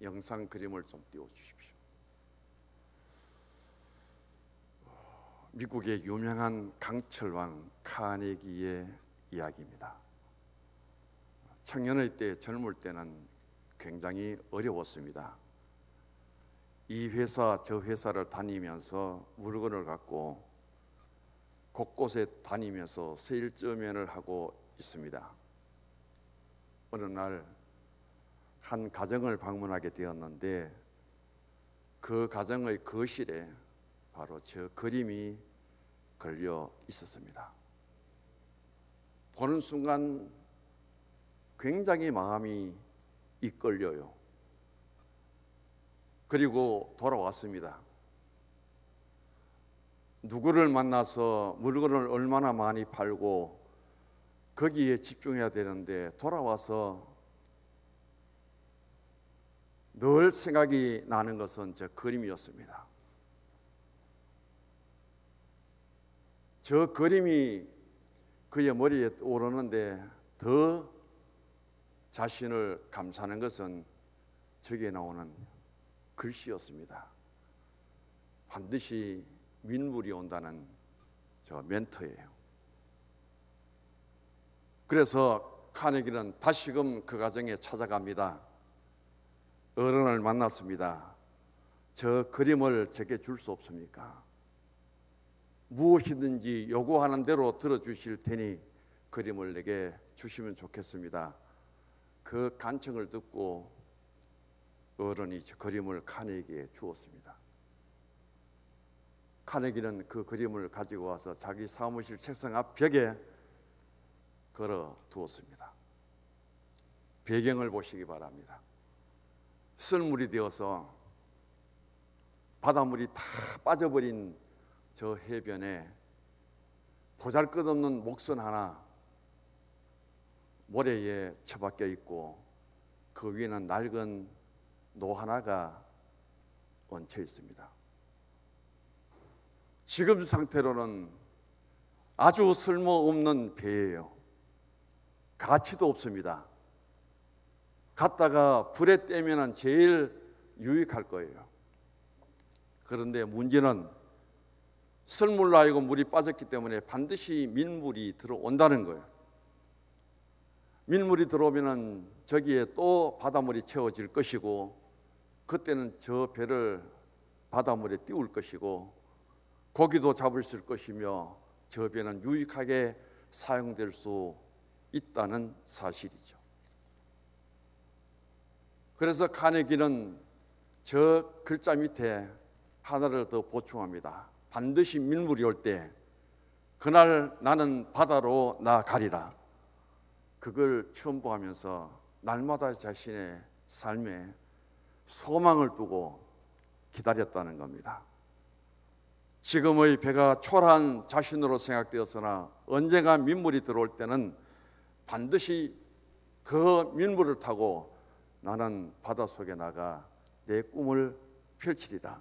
영상 그림을 좀 띄워주십시오. 미국의 유명한 강철왕 카네기의 이야기입니다. 청년의 때, 젊을 때는 굉장히 어려웠습니다. 이 회사 저 회사를 다니면서 물건을 갖고 곳곳에 다니면서 세일즈맨을 하고 있습니다. 어느 날 한 가정을 방문하게 되었는데 그 가정의 거실에 바로 저 그림이 걸려 있었습니다. 보는 순간 굉장히 마음이 이끌려요. 그리고 돌아왔습니다. 누구를 만나서 물건을 얼마나 많이 팔고 거기에 집중해야 되는데 돌아와서 늘 생각이 나는 것은 저 그림이었습니다. 저 그림이 그의 머리에 오르는데 더 자신을 감싸는 것은 저기에 나오는 글씨였습니다. 반드시 민물이 온다는 저 멘트예요. 그래서 카네기는 다시금 그 가정에 찾아갑니다. 어른을 만났습니다. 저 그림을 제게 줄 수 없습니까? 무엇이든지 요구하는 대로 들어주실 테니 그림을 내게 주시면 좋겠습니다. 그 간청을 듣고 어른이 저 그림을 카네기에 주었습니다. 카네기는 그 그림을 가지고 와서 자기 사무실 책상 앞 벽에 걸어 두었습니다. 배경을 보시기 바랍니다. 썰물이 되어서 바닷물이 다 빠져버린 저 해변에 보잘것없는 목선 하나 모래에 처박혀 있고 그 위에는 낡은 노 하나가 얹혀 있습니다. 지금 상태로는 아주 쓸모없는 배예요. 가치도 없습니다. 갖다가 불에 떼면 제일 유익할 거예요. 그런데 문제는 썰물로 하여금 물이 빠졌기 때문에 반드시 민물이 들어온다는 거예요. 민물이 들어오면 저기에 또 바닷물이 채워질 것이고 그때는 저 배를 바닷물에 띄울 것이고 고기도 잡을 수 있을 것이며 저 배는 유익하게 사용될 수 있다는 사실이죠. 그래서 카네기는 저 글자 밑에 하나를 더 보충합니다. 반드시 민물이 올 때 그날 나는 바다로 나가리라. 그걸 첨부하면서 날마다 자신의 삶에 소망을 두고 기다렸다는 겁니다. 지금의 배가 초라한 자신으로 생각되었으나 언젠가 민물이 들어올 때는 반드시 그 민물을 타고 나는 바닷속에 나가 내 꿈을 펼치리라.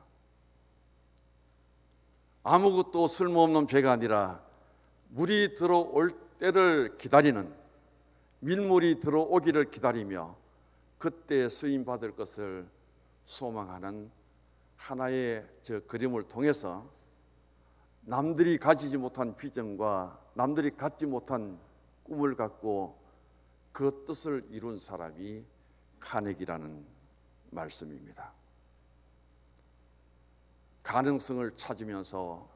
아무것도 쓸모없는 배가 아니라 물이 들어올 때를 기다리는, 민물이 들어오기를 기다리며 그때 쓰임받을 것을 소망하는 하나의 저 그림을 통해서 남들이 가지지 못한 비전과 남들이 갖지 못한 꿈을 갖고 그 뜻을 이룬 사람이 카네기라는 말씀입니다. 가능성을 찾으면서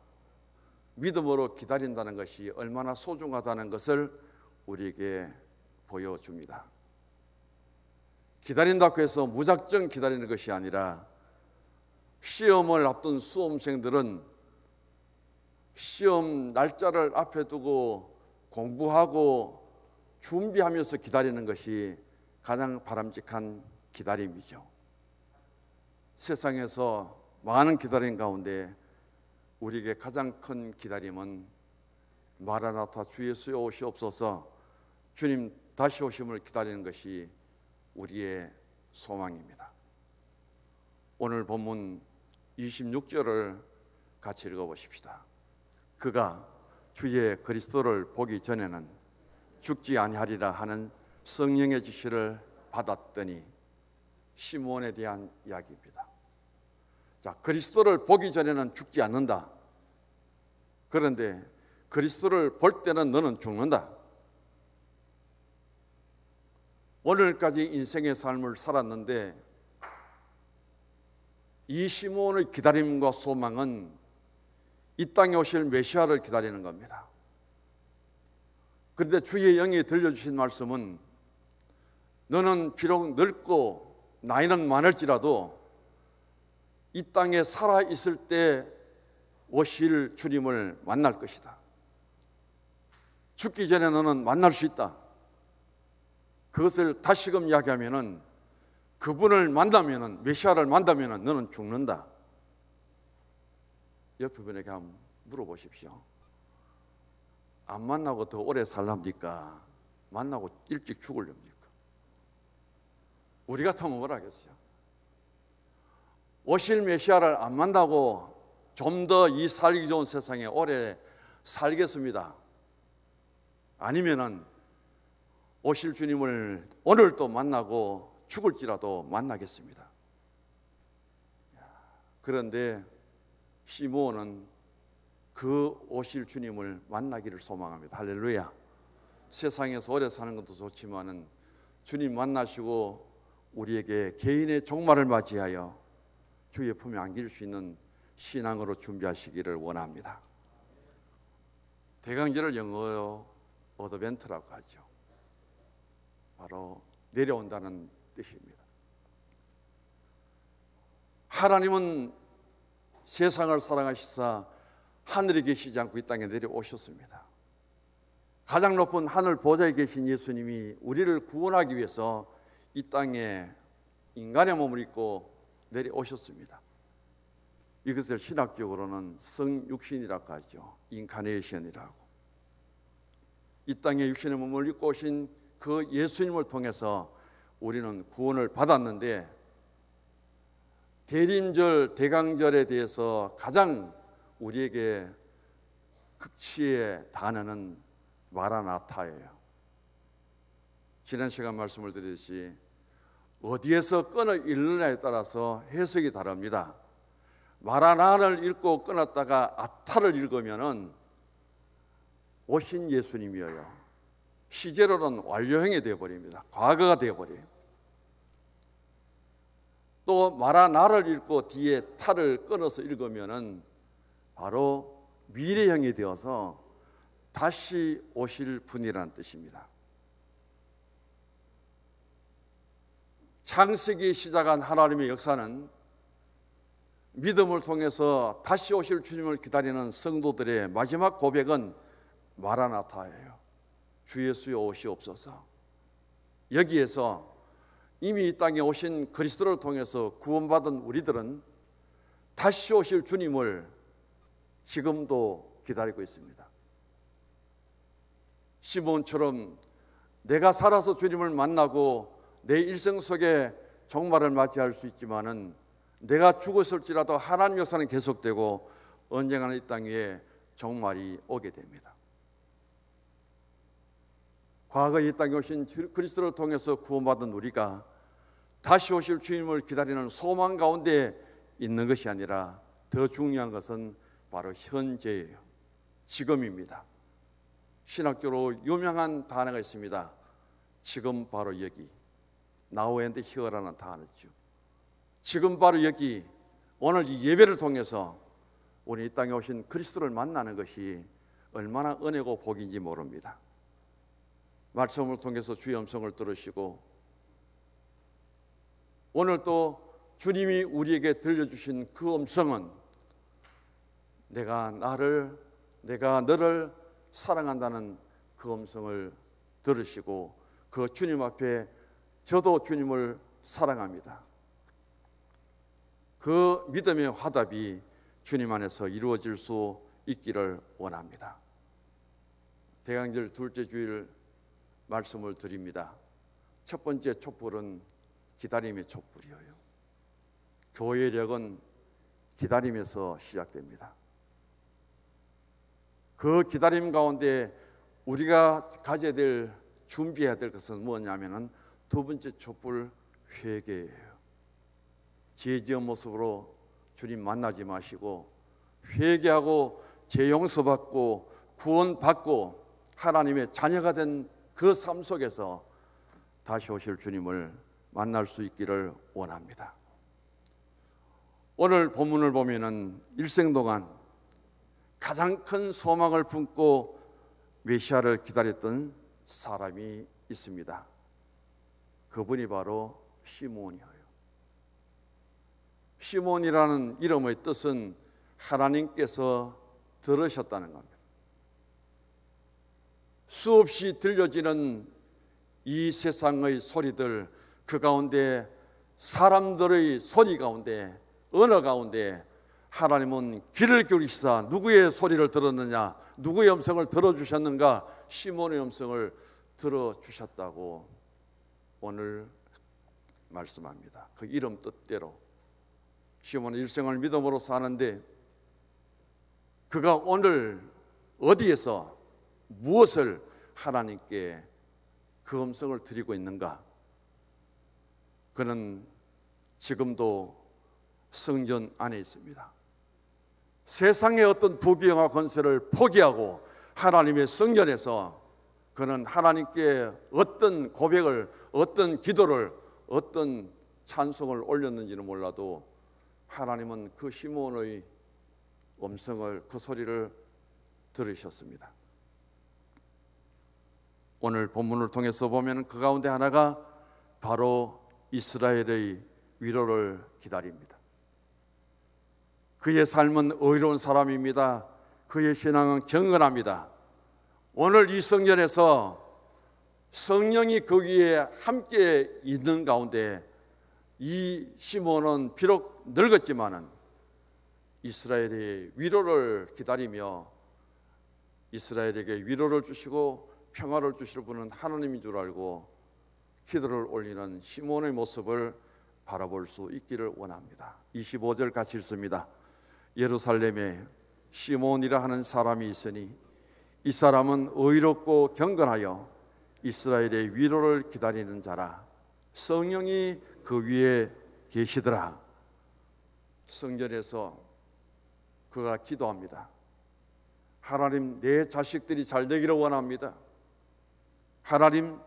믿음으로 기다린다는 것이 얼마나 소중하다는 것을 우리에게 보여줍니다. 기다린다고 해서 무작정 기다리는 것이 아니라 시험을 앞둔 수험생들은 시험 날짜를 앞에 두고 공부하고 준비하면서 기다리는 것이 가장 바람직한 기다림이죠. 세상에서 많은 기다림 가운데 우리에게 가장 큰 기다림은 마라나타 주 예수여 오시옵소서, 주님 다시 오심을 기다리는 것이 우리의 소망입니다. 오늘 본문 26절을 같이 읽어보십시다. 그가 주의 그리스도를 보기 전에는 죽지 아니하리라 하는 성령의 지시를 받았더니 시므온에 대한 이야기입니다. 자, 그리스도를 보기 전에는 죽지 않는다. 그런데 그리스도를 볼 때는 너는 죽는다. 오늘까지 인생의 삶을 살았는데 이 시므온의 기다림과 소망은 이 땅에 오실 메시아를 기다리는 겁니다. 그런데 주의 영이 들려주신 말씀은 너는 비록 늙고 나이는 많을지라도 이 땅에 살아있을 때 오실 주님을 만날 것이다. 죽기 전에 너는 만날 수 있다. 그것을 다시금 이야기하면은 그분을 만나면은, 메시아를 만나면은 너는 죽는다. 옆에 분에게 한번 물어보십시오. 안 만나고 더 오래 살랍니까? 만나고 일찍 죽으렵니까? 우리 같으면 뭐라 하겠어요? 오실 메시아를 안 만나고 좀 더 이 살기 좋은 세상에 오래 살겠습니다. 아니면은 오실 주님을 오늘 또 만나고 죽을지라도 만나겠습니다. 그런데 시므온은 그 오실 주님을 만나기를 소망합니다. 할렐루야. 세상에서 오래 사는 것도 좋지만은 주님 만나시고 우리에게 개인의 종말을 맞이하여 주의 품에 안길 수 있는 신앙으로 준비하시기를 원합니다. 대강절을 영어로 어드벤트라고 하죠. 바로 내려온다는 뜻입니다. 하나님은 세상을 사랑하시사 하늘에 계시지 않고 이 땅에 내려오셨습니다. 가장 높은 하늘 보좌에 계신 예수님이 우리를 구원하기 위해서 이 땅에 인간의 몸을 입고 내려오셨습니다. 이것을 신학적으로는 성육신이라고 하죠. 인카네이션이라고. 이 땅에 육신의 몸을 입고 오신 그 예수님을 통해서 우리는 구원을 받았는데, 대림절, 대강절에 대해서 가장 우리에게 극치의 단어는 마라나타예요. 지난 시간 말씀을 드렸듯이 어디에서 끈을 읽느냐에 따라서 해석이 다릅니다. 마라나를 읽고 끊었다가 아타를 읽으면은 오신 예수님이에요. 시제로는 완료형이 되어버립니다. 과거가 되어버려요. 또 마라나를 읽고 뒤에 타를 끊어서 읽으면은 바로 미래형이 되어서 다시 오실 분이라는 뜻입니다. 창세기 시작한 하나님의 역사는 믿음을 통해서 다시 오실 주님을 기다리는 성도들의 마지막 고백은 마라나타예요. 주 예수여 오시옵소서. 여기에서 이미 이 땅에 오신 그리스도를 통해서 구원받은 우리들은 다시 오실 주님을 지금도 기다리고 있습니다. 시므온처럼 내가 살아서 주님을 만나고 내 일생 속에 종말을 맞이할 수 있지만은 내가 죽었을지라도 하나님 역사는 계속되고 언젠가는 이 땅 위에 종말이 오게 됩니다. 과거 이 땅에 오신 그리스도를 통해서 구원받은 우리가 다시 오실 주님을 기다리는 소망 가운데 있는 것이 아니라 더 중요한 것은 바로 현재예요. 지금입니다. 신학적으로 유명한 단어가 있습니다. 지금 바로 여기. Now and here라는 단어죠. 지금 바로 여기, 오늘 이 예배를 통해서 우리 이 땅에 오신 그리스도를 만나는 것이 얼마나 은혜고 복인지 모릅니다. 말씀을 통해서 주의 음성을 들으시고 오늘 또 주님이 우리에게 들려주신 그 음성은 내가 너를 사랑한다는 그 음성을 들으시고 그 주님 앞에 저도 주님을 사랑합니다. 그 믿음의 화답이 주님 안에서 이루어질 수 있기를 원합니다. 대강절 둘째 주일 말씀을 드립니다. 첫 번째 촛불은 기다림의 촛불이에요. 교회력은 기다림에서 시작됩니다. 그 기다림 가운데 우리가 가져야 될, 준비해야 될 것은 뭐냐면은 두 번째 촛불 회개예요. 죄지은 모습으로 주님 만나지 마시고 회개하고 죄 용서받고 구원받고 하나님의 자녀가 된 그 삶 속에서 다시 오실 주님을 만날 수 있기를 원합니다. 오늘 본문을 보면은 일생 동안 가장 큰 소망을 품고 메시아를 기다렸던 사람이 있습니다. 그분이 바로 시몬이에요. 시몬이라는 이름의 뜻은 하나님께서 들으셨다는 겁니다. 수없이 들려지는 이 세상의 소리들, 그 가운데 사람들의 소리 가운데, 언어 가운데 하나님은 귀를 기울이시사 누구의 소리를 들었느냐, 누구의 음성을 들어주셨는가? 시몬의 음성을 들어주셨다고 오늘 말씀합니다. 그 이름 뜻대로 시몬은 일생을 믿음으로 사는데 그가 오늘 어디에서 무엇을 하나님께 그 음성을 드리고 있는가? 그는 지금도 성전 안에 있습니다. 세상의 어떤 부귀영화 권세를 포기하고 하나님의 성전에서 그는 하나님께 어떤 고백을, 어떤 기도를, 어떤 찬송을 올렸는지는 몰라도 하나님은 그 시몬의 음성을, 그 소리를 들으셨습니다. 오늘 본문을 통해서 보면 그 가운데 하나가 바로 이스라엘의 위로를 기다립니다. 그의 삶은 의로운 사람입니다. 그의 신앙은 경건합니다. 오늘 이 성전에서 성령이 그 위에 함께 있는 가운데 이 시몬은 비록 늙었지만은 이스라엘의 위로를 기다리며 이스라엘에게 위로를 주시고 평화를 주실 분은 하나님인 줄 알고 기도를 올리는 시몬의 모습을 바라볼 수 있기를 원합니다. 25절 같이 읽습니다. 예루살렘에 시몬이라 하는 사람이 있으니 이 사람은 의롭고 경건하여 이스라엘의 위로를 기다리는 자라. 성령이 그 위에 계시더라. 성전에서 그가 기도합니다. 하나님, 내 자식들이 잘 되기를 원합니다. 하나님,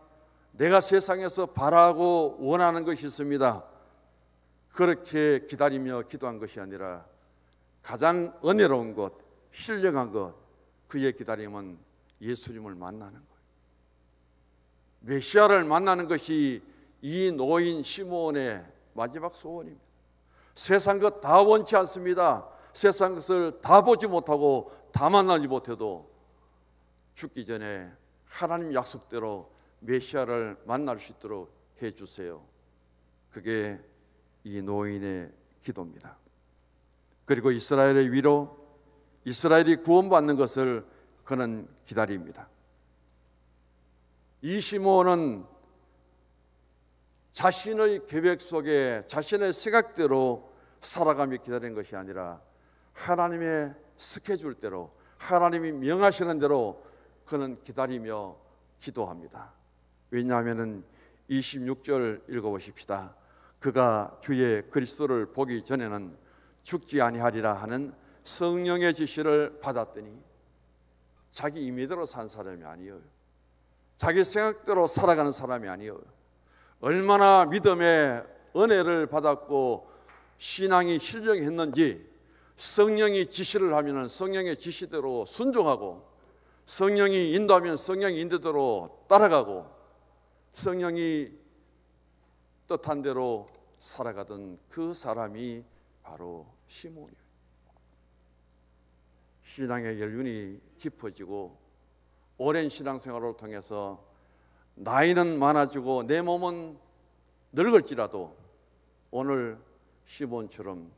내가 세상에서 바라고 원하는 것이 있습니다. 그렇게 기다리며 기도한 것이 아니라 가장 은혜로운 것, 신령한 것, 그의 기다림은 예수님을 만나는 거예요. 메시아를 만나는 것이 이 노인 시몬의 마지막 소원입니다. 세상 것 다 원치 않습니다. 세상 것을 다 보지 못하고 다 만나지 못해도 죽기 전에 하나님 약속대로 메시아를 만날 수 있도록 해주세요. 그게 이 노인의 기도입니다. 그리고 이스라엘의 위로, 이스라엘이 구원받는 것을 그는 기다립니다. 이 시몬은 자신의 계획 속에 자신의 생각대로 살아가며 기다리는 것이 아니라 하나님의 스케줄대로, 하나님이 명하시는 대로 그는 기다리며 기도합니다. 왜냐하면 26절 읽어보십시다. 그가 주의 그리스도를 보기 전에는 죽지 아니하리라 하는 성령의 지시를 받았더니 자기 임의대로 산 사람이 아니에요. 자기 생각대로 살아가는 사람이 아니에요. 얼마나 믿음의 은혜를 받았고 신앙이 신령했는지 성령이 지시를 하면 성령의 지시대로 순종하고 성령이 인도하면 성령의 인도대로 따라가고 성령이 뜻한 대로 살아가던 그 사람이 바로 시몬이에요. 신앙의 연륜이 깊어지고 오랜 신앙생활을 통해서 나이는 많아지고 내 몸은 늙을지라도 오늘 시몬처럼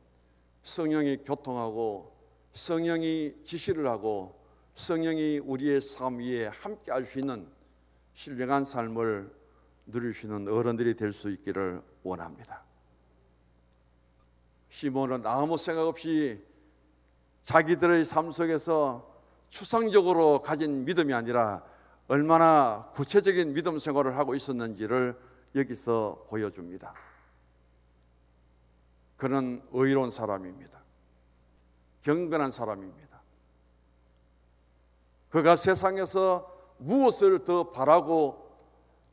성령이 교통하고 성령이 지시를 하고 성령이 우리의 삶 위에 함께 할 수 있는 신령한 삶을 누릴 수 있는 어른들이 될 수 있기를 원합니다. 시몬은 아무 생각 없이 자기들의 삶 속에서 추상적으로 가진 믿음이 아니라 얼마나 구체적인 믿음 생활을 하고 있었는지를 여기서 보여줍니다. 그는 의로운 사람입니다. 경건한 사람입니다. 그가 세상에서 무엇을 더 바라고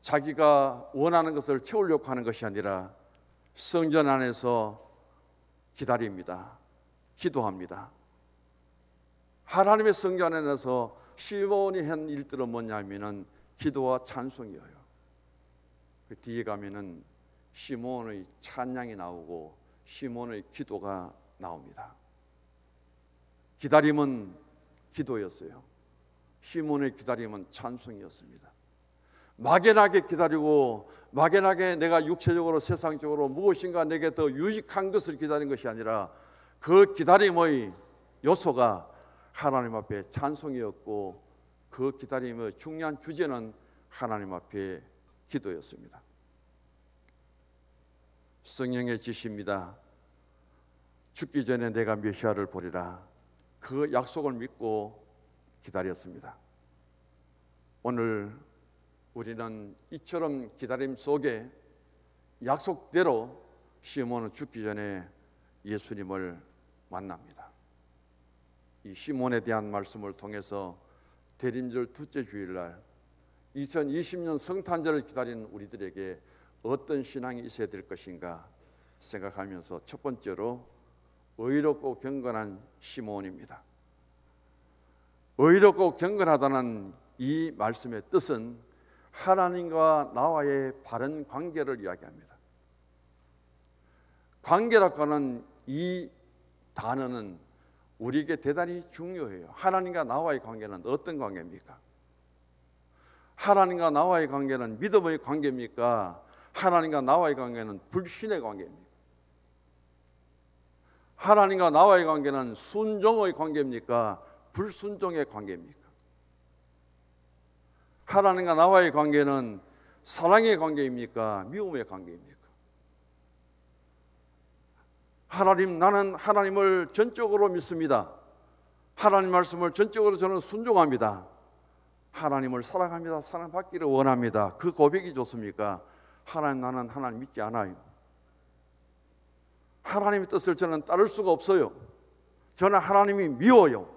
자기가 원하는 것을 채우려고 하는 것이 아니라 성전 안에서 기다립니다. 기도합니다. 하나님의 성전 안에서 시몬이 한 일들은 뭐냐면은 기도와 찬송이에요. 그 뒤에 가면은 시몬의 찬양이 나오고 시몬의 기도가 나옵니다. 기다림은 기도였어요. 시몬의 기다림은 찬송이었습니다. 막연하게 기다리고 막연하게 내가 육체적으로 세상적으로 무엇인가 내게 더 유익한 것을 기다린 것이 아니라 그 기다림의 요소가 하나님 앞에 찬송이었고 그 기다림의 중요한 주제는 하나님 앞에 기도였습니다. 성령의 지시입니다. 죽기 전에 내가 메시아를 보리라. 그 약속을 믿고 기다렸습니다. 오늘 우리는 이처럼 기다림 속에 약속대로 시몬은 죽기 전에 예수님을 만납니다. 이 시몬에 대한 말씀을 통해서 대림절 둘째 주일날 2020년 성탄절을 기다리는 우리들에게 어떤 신앙이 있어야 될 것인가 생각하면서 첫 번째로 의롭고 경건한 시몬입니다. 의롭고 경건하다는 이 말씀의 뜻은 하나님과 나와의 바른 관계를 이야기합니다. 관계라고 하는 이 단어는 우리에게 대단히 중요해요. 하나님과 나와의 관계는 어떤 관계입니까? 하나님과 나와의 관계는 믿음의 관계입니까? 하나님과 나와의 관계는 불신의 관계입니까? 하나님과 나와의 관계는 순종의 관계입니까? 불순종의 관계입니까? 하나님과 나와의 관계는 사랑의 관계입니까? 미움의 관계입니까? 하나님, 나는 하나님을 전적으로 믿습니다. 하나님 말씀을 전적으로 저는 순종합니다. 하나님을 사랑합니다. 사랑받기를 원합니다. 그 고백이 좋습니까? 하나님, 나는 하나님 믿지 않아요. 하나님의 뜻을 저는 따를 수가 없어요. 저는 하나님이 미워요.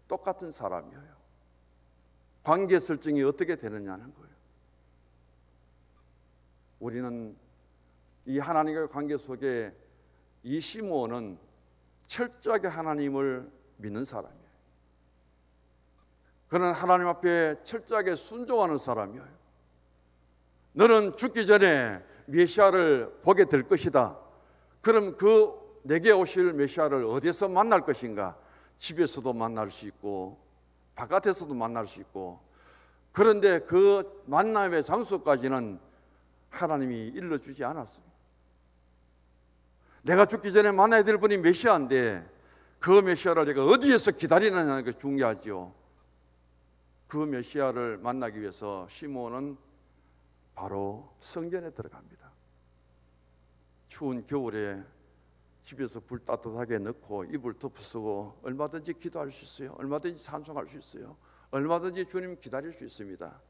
똑같은 사람이에요. 관계 설정이 어떻게 되느냐는 거예요. 우리는 이 하나님과의 관계 속에 이 시몬은 철저하게 하나님을 믿는 사람이에요. 그는 하나님 앞에 철저하게 순종하는 사람이에요. 너는 죽기 전에 메시아를 보게 될 것이다. 그럼 그 내게 오실 메시아를 어디서 만날 것인가? 집에서도 만날 수 있고 바깥에서도 만날 수 있고, 그런데 그 만남의 장소까지는 하나님이 일러주지 않았습니다. 내가 죽기 전에 만나야 될 분이 메시아인데 그 메시아를 내가 어디에서 기다리느냐는 게 중요하죠. 그 메시아를 만나기 위해서 시몬은 바로 성전에 들어갑니다. 추운 겨울에 집에서 불 따뜻하게 넣고 이불 덮어쓰고 얼마든지 기도할 수 있어요. 얼마든지 찬송할 수 있어요. 얼마든지 주님 기다릴 수 있습니다.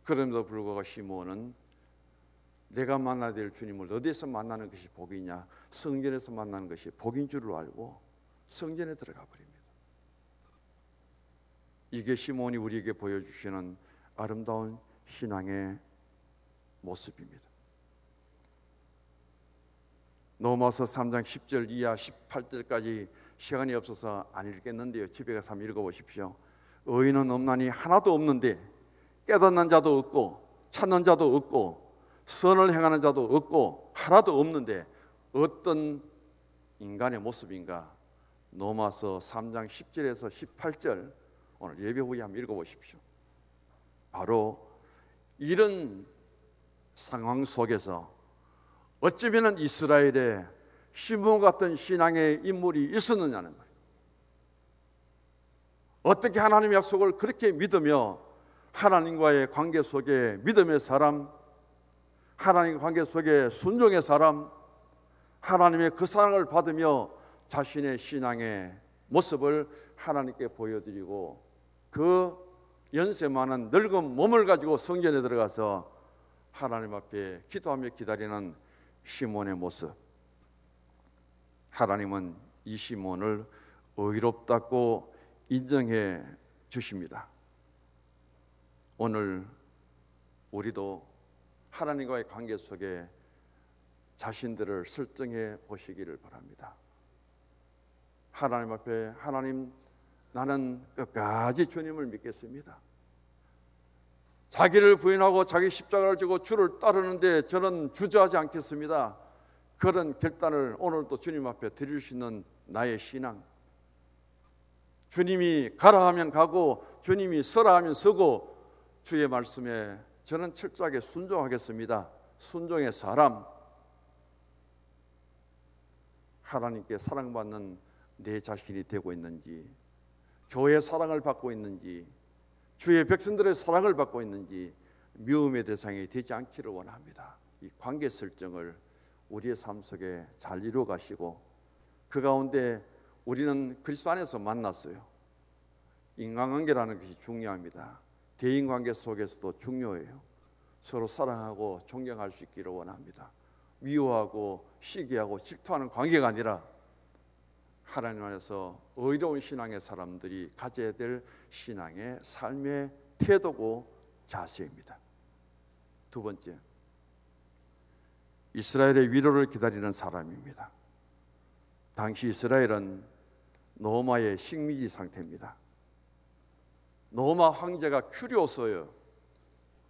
그럼에도 불구하고 시몬은 내가 만나야 될 주님을 어디에서 만나는 것이 복이냐? 성전에서 만나는 것이 복인 줄을 알고 성전에 들어가 버립니다. 이게 시몬이 우리에게 보여주시는 아름다운 신앙의 모습입니다. 로마서 3장 10절 이하 18절까지 시간이 없어서 안 읽겠는데요. 집에 가서 한번 읽어보십시오. 의인은 없나니 하나도 없는데 깨닫는 자도 없고 찾는 자도 없고 선을 행하는 자도 없고 하나도 없는데 어떤 인간의 모습인가? 로마서 3장 10절에서 18절 오늘 예배 후에 한번 읽어보십시오. 바로 이런 상황 속에서 어쩌면 이스라엘에 시몬 같은 신앙의 인물이 있었느냐는 거예요. 어떻게 하나님의 약속을 그렇게 믿으며 하나님과의 관계 속에 믿음의 사람, 하나님의 관계 속에 순종의 사람, 하나님의 그 사랑을 받으며 자신의 신앙의 모습을 하나님께 보여드리고 그 연세 많은 늙은 몸을 가지고 성전에 들어가서 하나님 앞에 기도하며 기다리는 시몬의 모습. 하나님은 이 시몬을 의롭다고 인정해 주십니다. 오늘 우리도 하나님과의 관계 속에 자신들을 설정해 보시기를 바랍니다. 하나님 앞에, 하나님, 나는 끝까지 주님을 믿겠습니다. 자기를 부인하고 자기 십자가를 지고 주를 따르는데 저는 주저하지 않겠습니다. 그런 결단을 오늘도 주님 앞에 드릴 수 있는 나의 신앙. 주님이 가라 하면 가고 주님이 서라 하면 서고 주의 말씀에 저는 철저하게 순종하겠습니다. 순종의 사람. 하나님께 사랑받는 내 자신이 되고 있는지, 교회의 사랑을 받고 있는지, 주의 백성들의 사랑을 받고 있는지 미움의 대상이 되지 않기를 원합니다. 이 관계 설정을 우리의 삶 속에 잘 이루어 가시고, 그 가운데 우리는 그리스도 안에서 만났어요. 인간관계라는 것이 중요합니다. 대인관계 속에서도 중요해요. 서로 사랑하고 존경할 수 있기를 원합니다. 미워하고 시기하고 질투하는 관계가 아니라 하나님 안에서 의로운 신앙의 사람들이 가져야 될 신앙의 삶의 태도고 자세입니다. 두 번째, 이스라엘의 위로를 기다리는 사람입니다. 당시 이스라엘은 노마의 식민지 상태입니다. 노마 황제가 큐리오스예요.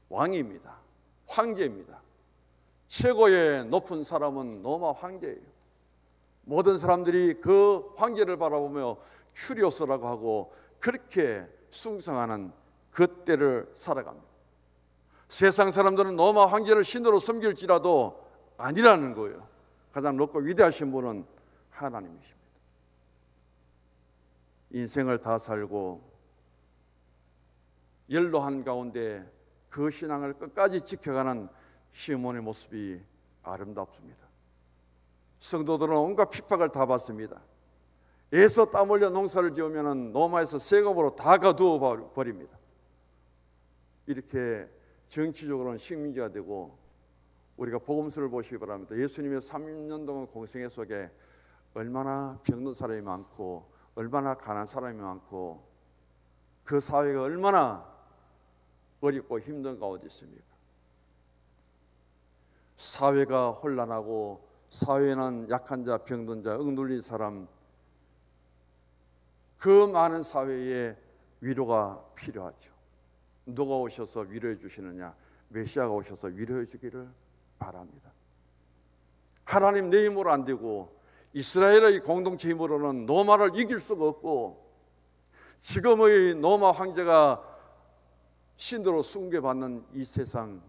왕입니다. 황제입니다. 최고의 높은 사람은 노마 황제예요. 모든 사람들이 그 황제를 바라보며 큐리오스라고 하고 그렇게 숭상하는 그 때를 살아갑니다. 세상 사람들은 노마 황제를 신으로 섬길지라도 아니라는 거예요. 가장 높고 위대하신 분은 하나님이십니다. 인생을 다 살고 연로한 가운데 그 신앙을 끝까지 지켜가는 시몬의 모습이 아름답습니다. 성도들은 온갖 핍박을 다 받습니다. 애써 땀 흘려 농사를 지으면 노마에서 세금으로 다 가두어 버립니다. 이렇게 정치적으로는 식민지가 되고, 우리가 복음서를 보시기 바랍니다. 예수님의 3년 동안 공생애 속에 얼마나 병든 사람이 많고 얼마나 가난한 사람이 많고 그 사회가 얼마나 어렵고 힘든 가운데 있습니까? 사회가 혼란하고 사회는 약한 자, 병든 자, 억눌린 사람, 그 많은 사회에 위로가 필요하죠. 누가 오셔서 위로해 주시느냐? 메시아가 오셔서 위로해 주기를 바랍니다. 하나님 내 힘으로 안 되고 이스라엘의 공동체 힘으로는 노마를 이길 수가 없고, 지금의 노마 황제가 신으로 숭배받는 이 세상,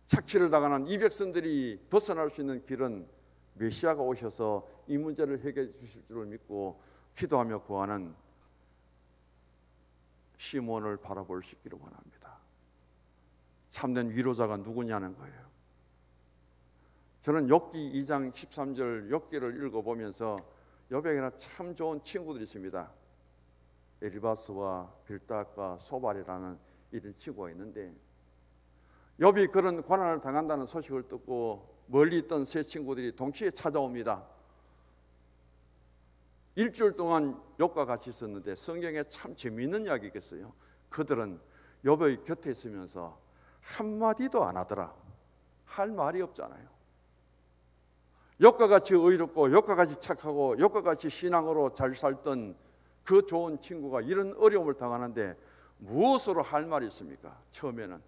착취를 당하는 이 백성들이 벗어날 수 있는 길은 메시아가 오셔서 이 문제를 해결해 주실 줄을 믿고 기도하며 구하는 시몬을 바라볼 수 있기를 원합니다. 참된 위로자가 누구냐는 거예요. 저는 욥기 2장 13절 욥기를 읽어보면서 욥에게는 참 좋은 친구들이 있습니다. 엘바스와 빌닷과 소발이라는 이런 친구가 있는데, 욥이 그런 고난을 당한다는 소식을 듣고 멀리 있던 세 친구들이 동시에 찾아옵니다. 일주일 동안 욥과 같이 있었는데 성경에 참 재미있는 이야기가 있어요. 그들은 욥의 곁에 있으면서 한마디도 안 하더라. 할 말이 없잖아요. 욥과 같이 의롭고 욥과 같이 착하고 욥과 같이 신앙으로 잘 살던 그 좋은 친구가 이런 어려움을 당하는데 무엇으로 할 말이 있습니까? 처음에는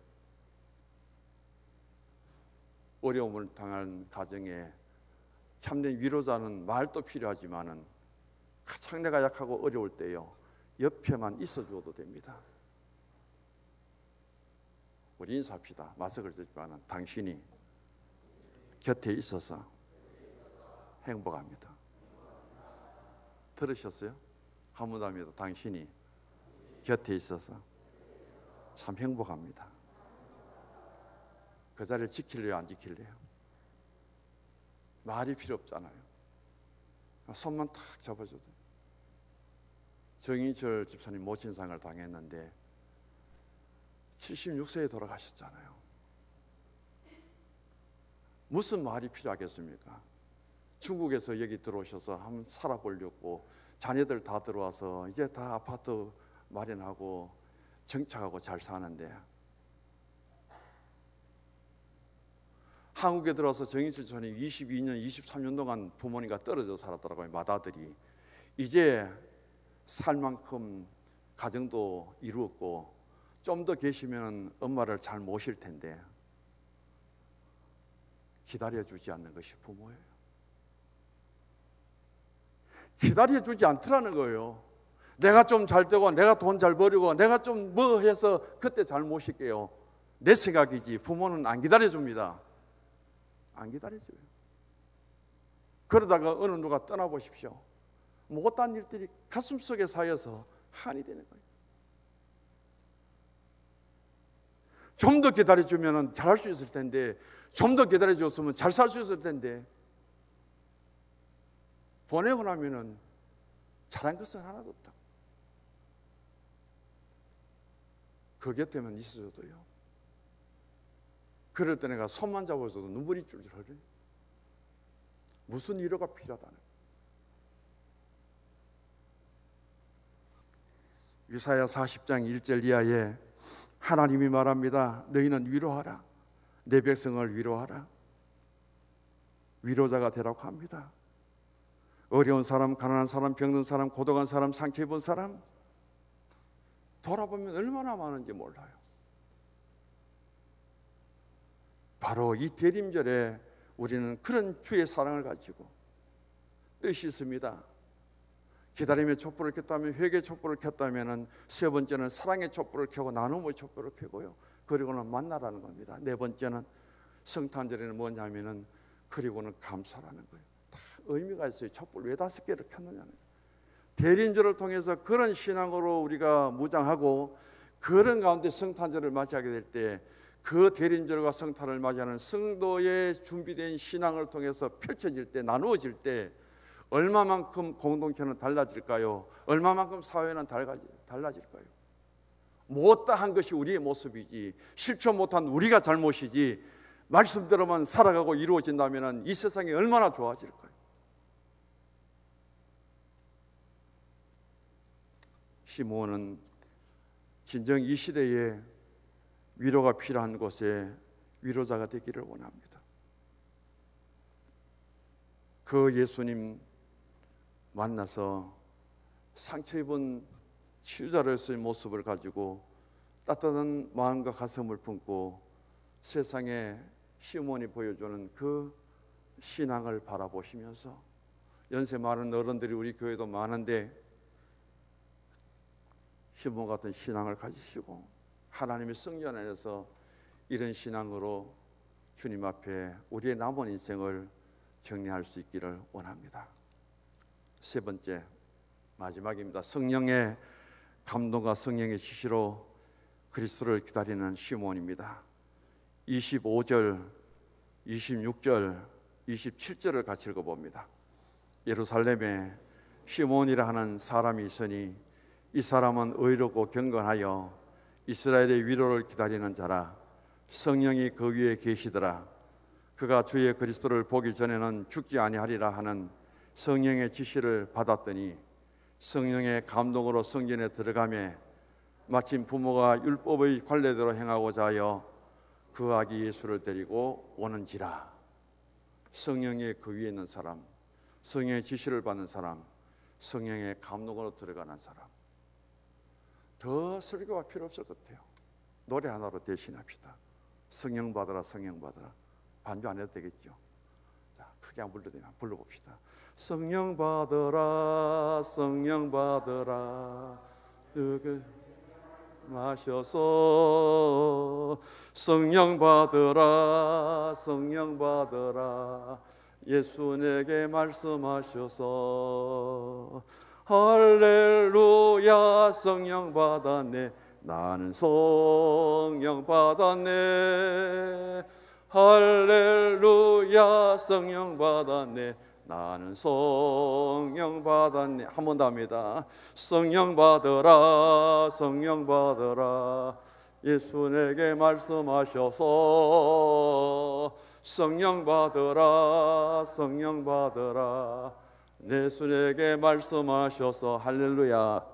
어려움을 당한 가정에 참된 위로자는 말도 필요하지만은 가장 내가 약하고 어려울 때요, 옆에만 있어줘도 됩니다. 우리 인사합시다. 마스크를 쓰지만은 당신이 곁에 있어서 행복합니다. 들으셨어요? 한 번 더 합니다. 당신이 곁에 있어서 참 행복합니다. 그 자리를 지킬래요, 안 지킬래요? 말이 필요 없잖아요. 손만 탁 잡아줘도. 정인철 집사님 모친상을 당했는데 76세에 돌아가셨잖아요. 무슨 말이 필요하겠습니까? 중국에서 여기 들어오셔서 한번 살아보려고 자녀들 다 들어와서 이제 다 아파트 마련하고 정착하고 잘 사는데, 한국에 들어와서 정인철 전이 22년, 23년 동안 부모님과 떨어져 살았더라고요. 맏아들이. 이제 살 만큼 가정도 이루었고 좀 더 계시면 엄마를 잘 모실 텐데 기다려주지 않는 것이 부모예요. 기다려주지 않더라는 거예요. 내가 좀 잘 되고 내가 돈 잘 벌이고 내가 좀 뭐 해서 그때 잘 모실게요. 내 생각이지 부모는 안 기다려줍니다. 안 기다려줘요. 그러다가 어느 누가 떠나보십시오. 못한 일들이 가슴속에 쌓여서 한이 되는 거예요. 좀 더 기다려주면 잘할 수 있을 텐데, 좀 더 기다려줬으면 잘 살 수 있을 텐데, 보내고 나면은 잘한 것은 하나도 없다. 그 곁에만 있어줘도요, 그럴 때 내가 손만 잡아줘도 눈물이 줄줄 흐르요. 무슨 위로가 필요하다는. 이사야 40장 1절 이하에 하나님이 말합니다. 너희는 위로하라. 내 백성을 위로하라. 위로자가 되라고 합니다. 어려운 사람, 가난한 사람, 병든 사람, 고독한 사람, 상처 입은 사람 돌아보면 얼마나 많은지 몰라요. 바로 이 대림절에 우리는 그런 주의 사랑을 가지고 뜻이 있습니다. 기다림의 촛불을 켰다면, 회개의 촛불을 켰다면, 세 번째는 사랑의 촛불을 켜고 나눔의 촛불을 켜고요, 그리고는 만나라는 겁니다. 네 번째는 성탄절에는 뭐냐면은 그리고는 감사라는 거예요. 다 의미가 있어요. 촛불 왜 5개를 켰느냐는 거예요. 대림절을 통해서 그런 신앙으로 우리가 무장하고 그런 가운데 성탄절을 맞이하게 될 때, 그 대림절과 성탄을 맞이하는 성도의 준비된 신앙을 통해서 펼쳐질 때, 나누어질 때 얼마만큼 공동체는 달라질까요? 얼마만큼 사회는 달라질까요? 못다한 것이 우리의 모습이지, 실천 못한 우리가 잘못이지, 말씀대로만 살아가고 이루어진다면 이 세상이 얼마나 좋아질까요? 시므온은 진정 이 시대에 위로가 필요한 곳에 위로자가 되기를 원합니다. 그 예수님 만나서 상처 입은 치유자로서의 모습을 가지고 따뜻한 마음과 가슴을 품고 세상에 시므온이 보여주는 그 신앙을 바라보시면서, 연세 많은 어른들이 우리 교회도 많은데 시므온 같은 신앙을 가지시고 하나님의 성전 안에서 이런 신앙으로 주님 앞에 우리의 남은 인생을 정리할 수 있기를 원합니다. 세 번째, 마지막입니다. 성령의 감동과 성령의 지시로 그리스도를 기다리는 시므온입니다. 25절, 26절, 27절을 같이 읽어봅니다. 예루살렘에 시므온이라 하는 사람이 있으니 이 사람은 의롭고 경건하여 이스라엘의 위로를 기다리는 자라. 성령이 그 위에 계시더라. 그가 주의 그리스도를 보기 전에는 죽지 아니하리라 하는 성령의 지시를 받았더니 성령의 감동으로 성전에 들어가매 마침 부모가 율법의 관례대로 행하고자 하여 그 아기 예수를 데리고 오는지라. 성령의 그 위에 있는 사람, 성령의 지시를 받는 사람, 성령의 감동으로 들어가는 사람. 더 설교가 필요 없을 것 같아요. 노래 하나로 대신합시다. 성령 받으라, 성령 받으라. 반주 안 해도 되겠죠. 자, 크게 한번 불러봅시다. 성령 받으라, 성령 받으라, 마셔서. 성령 받으라, 성령 받으라, 예수 내게 말씀하셔서. 할렐루야, 성령 받았네, 나는 성령 받았네. 할렐루야, 성령 받았네, 나는 성령 받았네. 한 번 더 합니다. 성령 받으라, 성령 받으라, 예수 내게 말씀하셔서. 성령 받으라 성령 받으라 내 손에게 말씀하셔서 할렐루야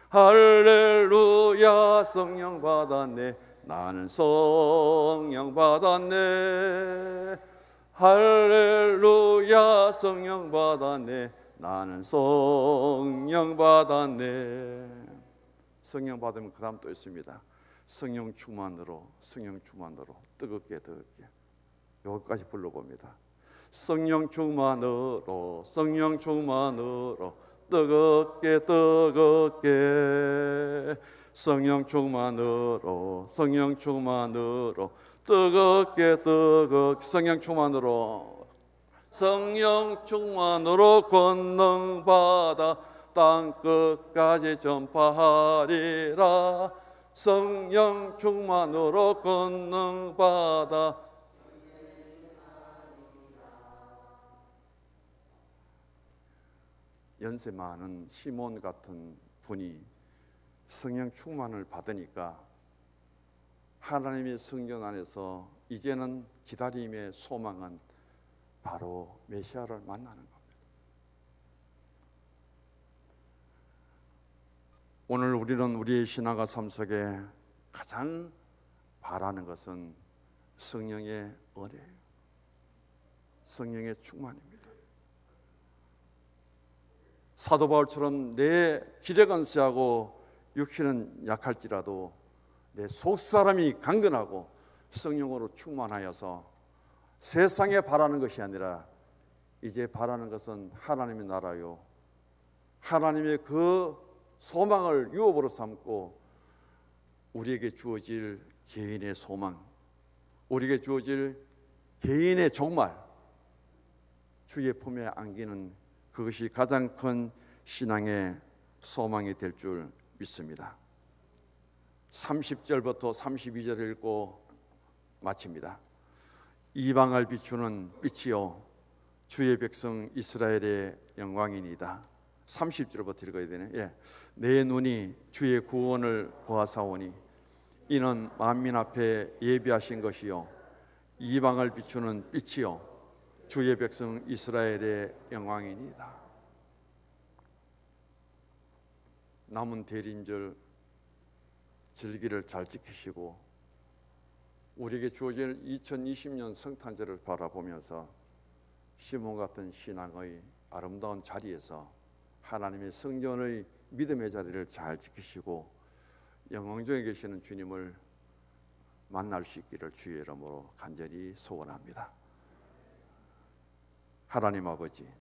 할렐루야 성령 받았네 나는 성령 받았네 할렐루야 성령 받았네 나는 성령 받았네. 성령 받으면 그 다음 또 있습니다. 성령 충만으로 뜨겁게 여기까지 불러봅니다. 성령 충만으로 뜨겁게 성령 충만으로 뜨겁게 성령 충만으로 권능받아 땅 끝까지 전파하리라 성령 충만으로 권능받아 연세 많은 시몬 같은 분이 성령 충만을 받으니까 하나님의 성전 안에서 이제는 기다림의 소망은 바로 메시아를 만나는 겁니다. 오늘 우리는 우리의 신앙과 삶 속에 가장 바라는 것은 성령의 은혜예요. 성령의 충만입니다. 사도 바울처럼 내 기력은 세하고 육신은 약할지라도 내 속사람이 강건하고 성령으로 충만하여서 세상에 바라는 것이 아니라 이제 바라는 것은 하나님의 나라요 하나님의 그 소망을 유업으로 삼고 우리에게 주어질 개인의 소망, 우리에게 주어질 개인의 종말 주의 품에 안기는 그것이 가장 큰 신앙의 소망이 될 줄 믿습니다. 30절부터 32절을 읽고 마칩니다. 이방을 비추는 빛이요 주의 백성 이스라엘의 영광이니이다. 30절부터 읽어야 되네. 예. 내 눈이 주의 구원을 보아사오니 이는 만민 앞에 예비하신 것이요 이방을 비추는 빛이요 주의 백성 이스라엘의 영광이니이다. 남은 대림절 절기를 잘 지키시고 우리에게 주어질 2020년 성탄절을 바라보면서 시몬 같은 신앙의 아름다운 자리에서 하나님의 성전의 믿음의 자리를 잘 지키시고 영광중에 계시는 주님을 만날 수 있기를 주의 이름으로 간절히 소원합니다. 하나님 아버지,